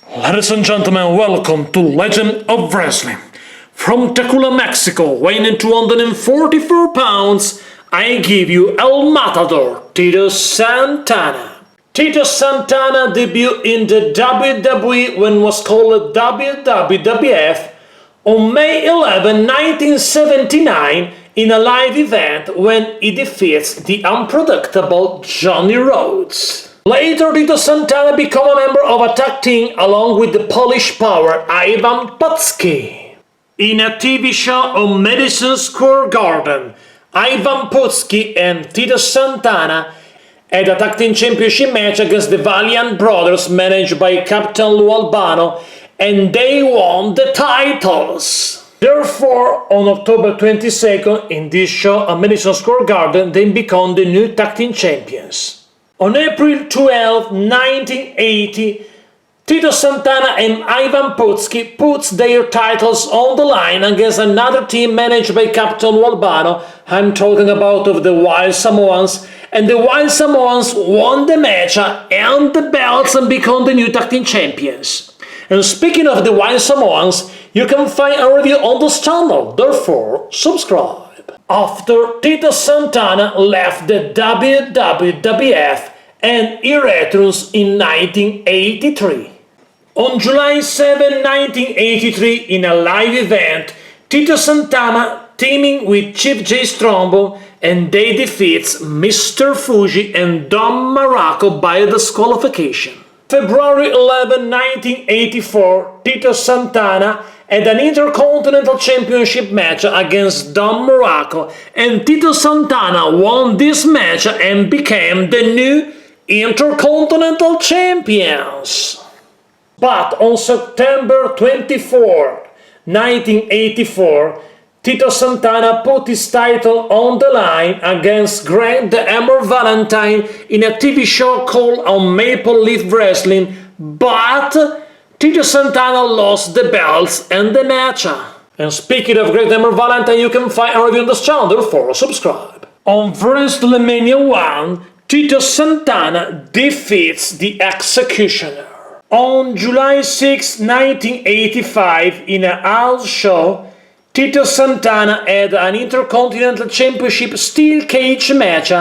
Ladies and gentlemen, welcome to Legend of Wrestling. From Tacula, Mexico, weighing in 244 pounds, I give you El Matador, Tito Santana. Tito Santana debuted in the WWE when was called WWF on May 11, 1979 in a live event when he defeats the unpredictable Johnny Rhodes. Later, Tito Santana became a member of a tag team along with the Polish power Ivan Putski. In a TV show on Madison Square Garden, Ivan Putski and Tito Santana had a tag team championship match against the Valiant Brothers managed by Captain Lou Albano, and they won the titles. Therefore, on October 22nd, in this show at Madison Square Garden, they become the new tag team champions. On April 12, 1980, Tito Santana and Ivan Putski put their titles on the line against another team managed by Captain Albano. I'm talking about of the Wild Samoans, and the Wild Samoans won the match and the belts and become the new tag team champions. And speaking of the Wild Samoans, you can find a review on this channel, therefore subscribe. After Tito Santana left the WWF and he returns in 1983. On July 7, 1983, in a live event, Tito Santana teaming with Chief Jay Strongbow, and they defeats Mr. Fuji and Don Muraco by disqualification. February 11, 1984, Tito Santana had an Intercontinental Championship match against Don Muraco, and Tito Santana won this match and became the new Intercontinental Champions. But on September 24, 1984, Tito Santana put his title on the line against Greg the Hammer Valentine in a TV show called On Maple Leaf Wrestling, but Tito Santana lost the belts and the match. And speaking of Greg the Hammer Valentine, you can find a review on this channel, therefore subscribe. On WrestleMania 1, Tito Santana defeats the Executioner. On July 6, 1985, in a house show, Tito Santana had an Intercontinental Championship steel cage match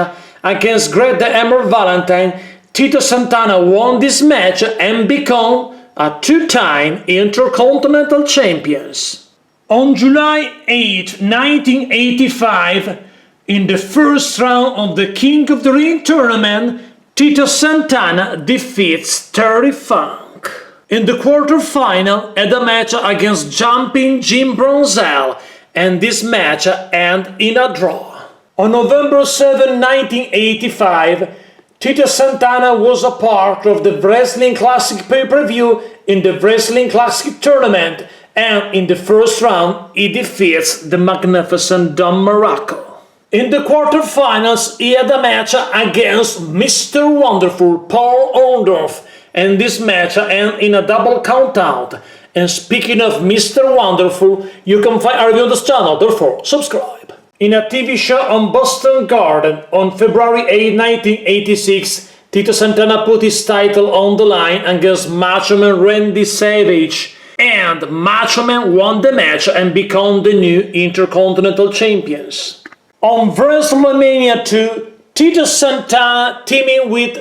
against Greg the Hammer Valentine. Tito Santana won this match and became a two-time Intercontinental Champions. On July 8, 1985, in the first round of the King of the Ring tournament, Tito Santana defeats Terry Funk. In the quarterfinal, had a match against Jumping Jim Brunzell, and this match ended in a draw. On November 7, 1985, Tito Santana was a part of the Wrestling Classic pay-per-view in the Wrestling Classic tournament, and in the first round, he defeats the magnificent Don Muraco. In the quarterfinals, he had a match against Mr. Wonderful Paul Orndorff, and this match ended in a double countout. And speaking of Mr. Wonderful, you can find a review on this channel, therefore subscribe. In a TV show on Boston Garden on February 8, 1986, Tito Santana put his title on the line against Macho Man Randy Savage, and Macho Man won the match and became the new Intercontinental Champions. On WrestleMania 2, Tito Santana teaming with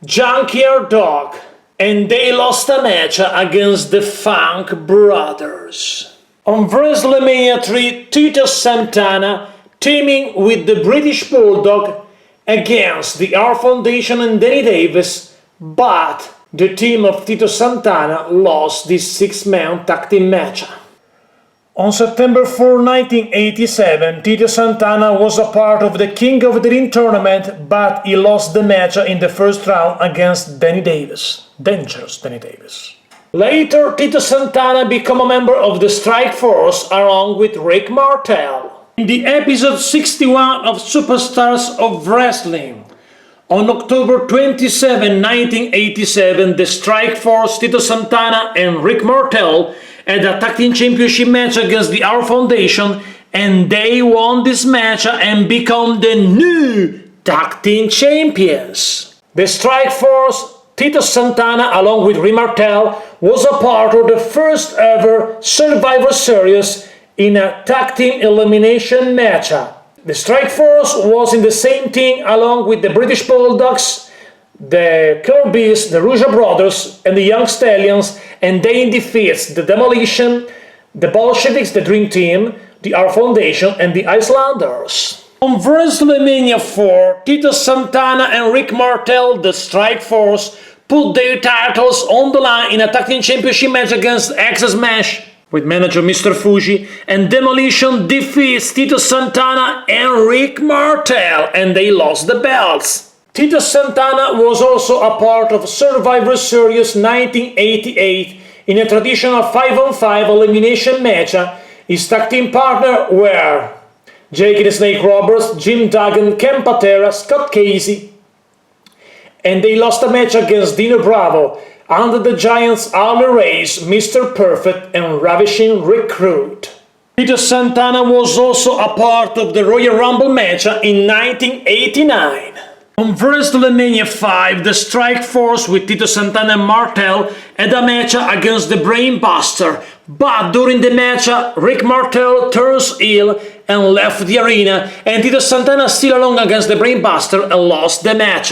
Junkyard Dog, and they lost a match against the Funk Brothers. On WrestleMania 3, Tito Santana teaming with the British Bulldog against the R Foundation and Danny Davis, but the team of Tito Santana lost this six-man tag team match. On September 4, 1987, Tito Santana was a part of the King of the Ring tournament, but he lost the match in the first round against Danny Davis. Dangerous Danny Davis. Later, Tito Santana became a member of the Strike Force along with Rick Martel. In the episode 61 of Superstars of Wrestling, on October 27, 1987, the Strike Force, Tito Santana and Rick Martel had a tag team championship match against the R Foundation, and they won this match and become the new tag team champions. The Strike Force, Tito Santana along with Rick Martel, was a part of the first ever Survivor Series in a tag team elimination match. The Strike Force was in the same team along with the British Bulldogs, the Killer Bees, the Rouge Brothers, and the Young Stallions, and they defeats the Demolition, the Bolsheviks, the Dream Team, the R Foundation, and the Icelanders. On WrestleMania 4, Tito Santana and Rick Martel, the Strike Force, put their titles on the line in a tag team championship match against X-Smash with manager Mr. Fuji, and Demolition defeats Tito Santana and Rick Martel, and they lost the belts. Tito Santana was also a part of Survivor Series 1988 in a traditional 5-on-5 elimination match. His tag team partner were Jake the Snake Roberts, Jim Duggan, Ken Patera, Scott Casey, and they lost a match against Dino Bravo, Under the Giants, Harley Race, Mr. Perfect, and Ravishing Recruit. Tito Santana was also a part of the Royal Rumble match in 1989. On WrestleMania 5, the Strike Force with Tito Santana and Martel had a match against the Brain Buster, but during the match, Rick Martel turns heel and left the arena, and Tito Santana still alone against the Brain Buster and lost the match.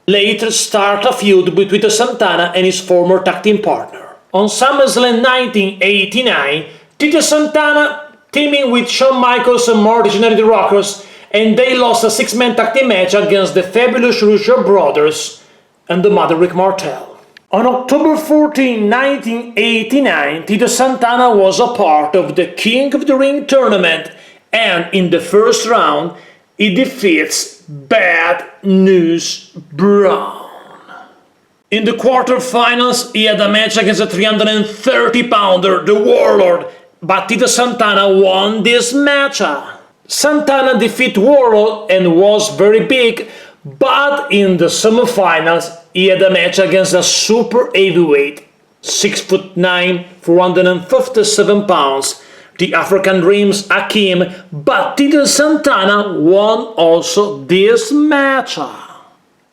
Later start a feud between Tito Santana and his former tag team partner. On SummerSlam 1989, Tito Santana teaming with Shawn Michaels and Marty Jannetty the Rockers, and they lost a 6-man tag team match against the Fabulous Rouge Brothers and the Mother Rick Martel. On October 14, 1989, Tito Santana was a part of the King of the Ring tournament, and in the first round, he defeats Bad News Brown. In the quarterfinals, he had a match against a 330-pounder, the Warlord, but Tito Santana won this match. Santana defeated Warlord and was very big, but in the semifinals, he had a match against a super heavyweight, 6'9", 457 pounds, the African Dreams Hakim, but Tito Santana won also this match.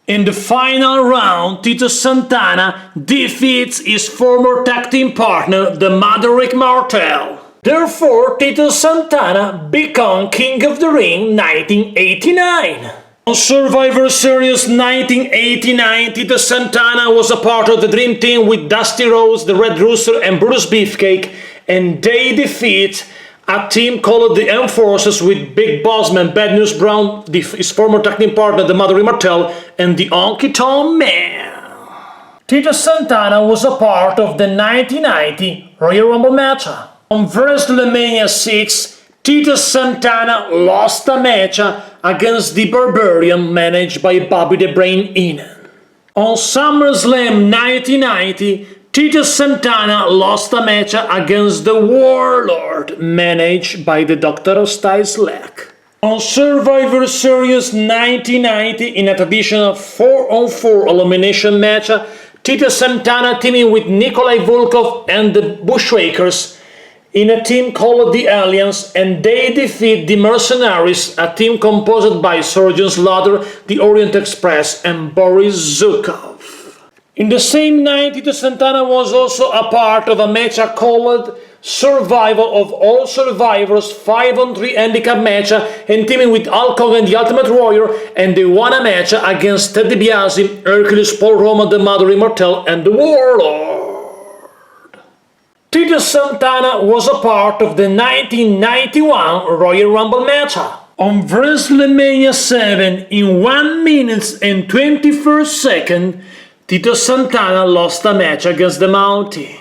In the final round, Tito Santana defeats his former tag team partner, the Mother Rick Martel. Therefore, Tito Santana became King of the Ring 1989. On Survivor Series 1989, Tito Santana was a part of the Dream Team with Dusty Rhodes, the Red Rooster, and Brutus Beefcake, and they defeat a team called the Enforcers with Big Bossman, Bad News Brown, his former tag team partner, the Mother Rick Martel, and the Honky Tonk Man. Tito Santana was a part of the 1990 Royal Rumble match. On WrestleMania 6, Tito Santana lost a match against the Barbarian managed by Bobby the Brain Heenan. On SummerSlam 1990, Tito Santana lost a match against the Warlord managed by the Doctor of Styles-Lack. On Survivor Series 1990, in a traditional 4-on-4 elimination match, Tito Santana teaming with Nikolai Volkov and the Bushwhackers in a team called the Aliens, and they defeat the Mercenaries, a team composed by Sergeant Slaughter, the Orient Express, and Boris Zukov. In the same night, Tito Santana was also a part of a match called Survival of All Survivors 5-on-3 handicap match, and teaming with Hulk Hogan, the Ultimate Warrior, and they won a match against Ted DiBiase, Hercules, Paul Roma, the Mother Immortal, and the Warlord. Tito Santana was a part of the 1991 Royal Rumble match. On WrestleMania 7, in 1 minute and 21st second, Tito Santana lost a match against the Mountie.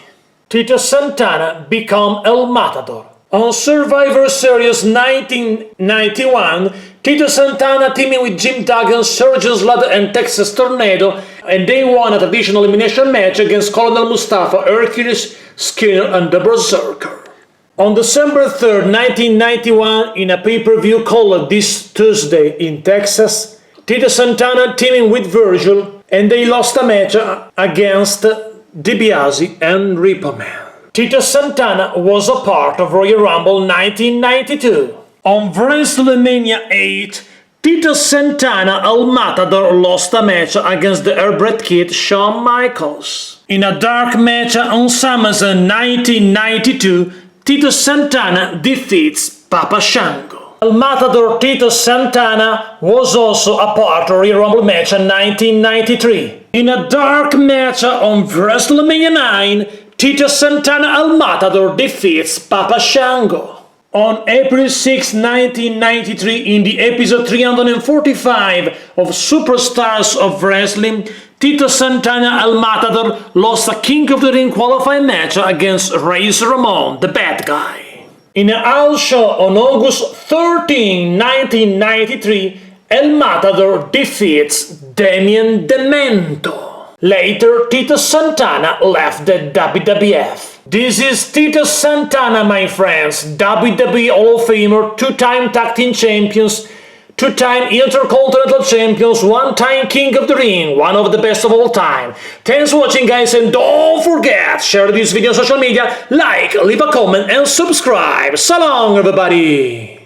Tito Santana became El Matador. On Survivor Series 1991, Tito Santana teaming with Jim Duggan, Sergeant Slaughter, and Texas Tornado, and they won a traditional elimination match against Colonel Mustafa, Hercules, Skinner, and the Berserker. On December 3rd, 1991, in a pay-per-view called This Tuesday in Texas, Tito Santana teaming with Virgil, and they lost a match against DiBiase and Repo Man. Tito Santana was a part of Royal Rumble 1992. On WrestleMania 8, Tito Santana El Matador lost a match against the Airbred Kid Shawn Michaels. In a dark match on SummerSlam 1992, Tito Santana defeats Papa Shango. El Matador Tito Santana was also a part of the Royal Rumble match in 1993. In a dark match on WrestleMania 9, Tito Santana El Matador defeats Papa Shango. On April 6, 1993, in the episode 345 of Superstars of Wrestling, Tito Santana El Matador lost a King of the Ring qualifying match against Razor Ramon, the bad guy. In a house show on August 13, 1993, El Matador defeats Damien Demento. Later, Tito Santana left the WWF. This is Tito Santana, my friends, WWE Hall of Famer, two-time Tag Team Champions, two-time Intercontinental Champions, one-time King of the Ring, one of the best of all time. Thanks for watching, guys, and don't forget, share this video on social media, like, leave a comment, and subscribe. So long, everybody!